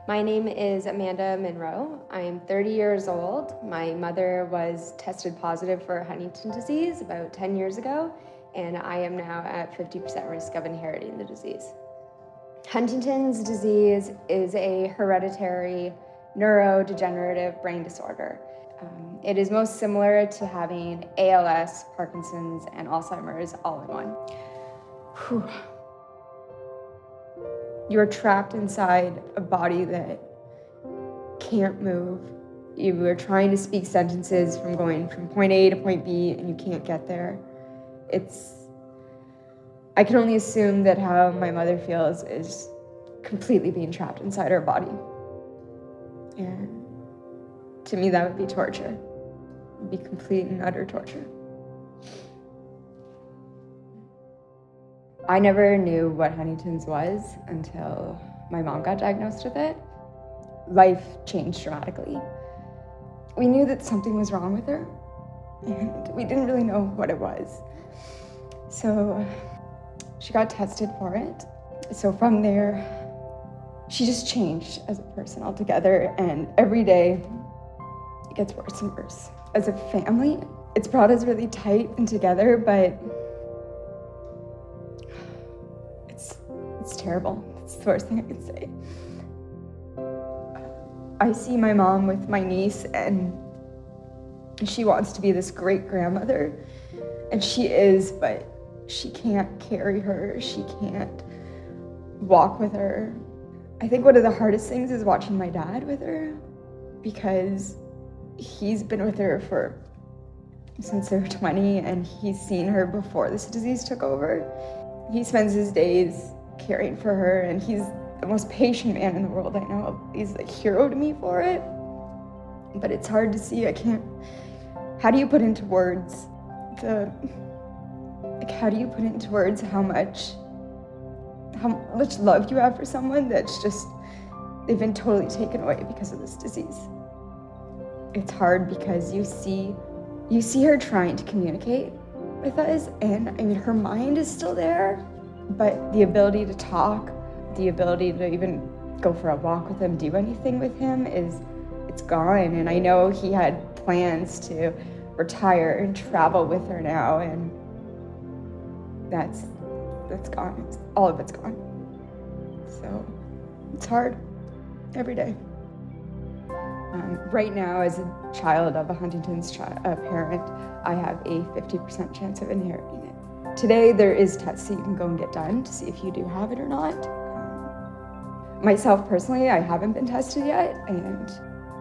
My name is Amanda Monroe. I am 30 years old. My mother was tested positive for Huntington disease about 10 years ago, and I am now at 50% risk of inheriting the disease. Huntington's disease is a hereditary neurodegenerative brain disorder. It is most similar to having ALS, Parkinson's, and Alzheimer's all in one. Whew. You're trapped inside a body that can't move. You are trying to speak sentences from going from point A to point B, and you can't get there. I can only assume that how my mother feels is completely being trapped inside her body. And to me, that would be torture. It would be complete and utter torture. I never knew what Huntington's was until my mom got diagnosed with it. Life changed dramatically. We knew that something was wrong with her, and we didn't really know what it was. So she got tested for it. So from there, she just changed as a person altogether, and every day it gets worse and worse. As a family, it's brought us really tight and together, but it's terrible. It's the worst thing I can say. I see my mom with my niece, and she wants to be this great grandmother, and she is, but she can't carry her. She can't walk with her. I think one of the hardest things is watching my dad with her, because he's been with her since they were 20, and he's seen her before this disease took over. He spends his days caring for her, and he's the most patient man in the world I know of. He's a hero to me for it, but it's hard to see. How do you put into words how do you put into words how much love you have for someone that's just, they've been totally taken away because of this disease? It's hard because you see her trying to communicate with us, and I mean, her mind is still there, but the ability to talk, the ability to even go for a walk with him, do anything with him, it's gone. And I know he had plans to retire and travel with her now, and that's gone. All of it's gone. So it's hard every day. Right now, as a child of a Huntington's parent, I have a 50% chance of inheriting it. Today, there is tests that you can go and get done to see if you do have it or not. Myself personally, I haven't been tested yet, and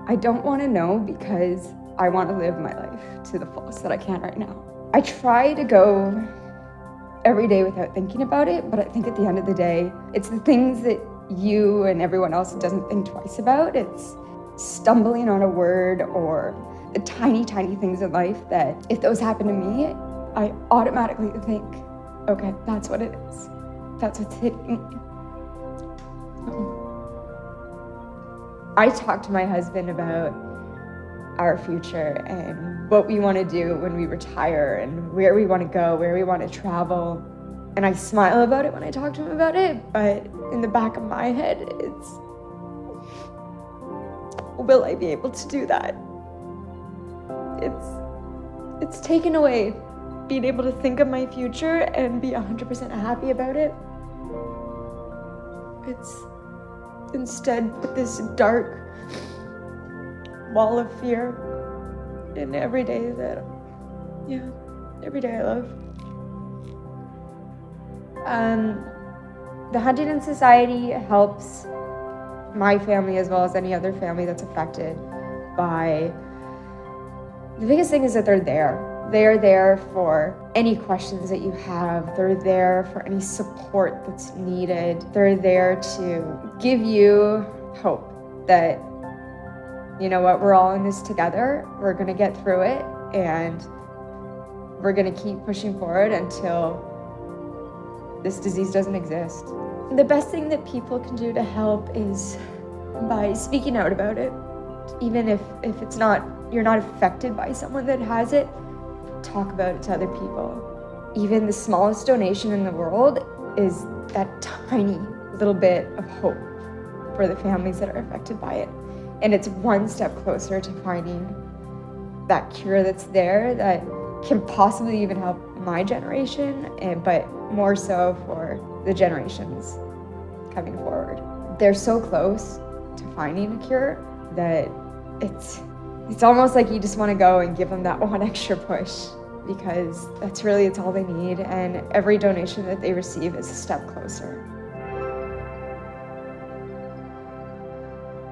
I don't want to know because I want to live my life to the fullest that I can right now. I try to go every day without thinking about it, but I think at the end of the day, it's the things that you and everyone else doesn't think twice about. It's stumbling on a word or the tiny, tiny things in life that if those happen to me, I automatically think, okay, that's what it is. That's what's hitting me. I talk to my husband about our future and what we want to do when we retire and where we want to go, where we want to travel. And I smile about it when I talk to him about it, but in the back of my head, it's, will I be able to do that? It's taken away being able to think of my future and be 100% happy about it. It's instead put this dark wall of fear in every day every day I love. The Huntington Society helps my family as well as any other family that's affected by, the biggest thing is that they're there. They're there for any questions that you have. They're there for any support that's needed. They're there to give you hope that, you know what, we're all in this together. We're gonna get through it, and we're gonna keep pushing forward until this disease doesn't exist. The best thing that people can do to help is by speaking out about it. Even if it's not, you're not affected by someone that has it, talk about it to other people. Even the smallest donation in the world is that tiny little bit of hope for the families that are affected by it. And it's one step closer to finding that cure that's there that can possibly even help my generation, but more so for the generations coming forward. They're so close to finding a cure that it's almost like you just want to go and give them that one extra push, because it's all they need, and every donation that they receive is a step closer.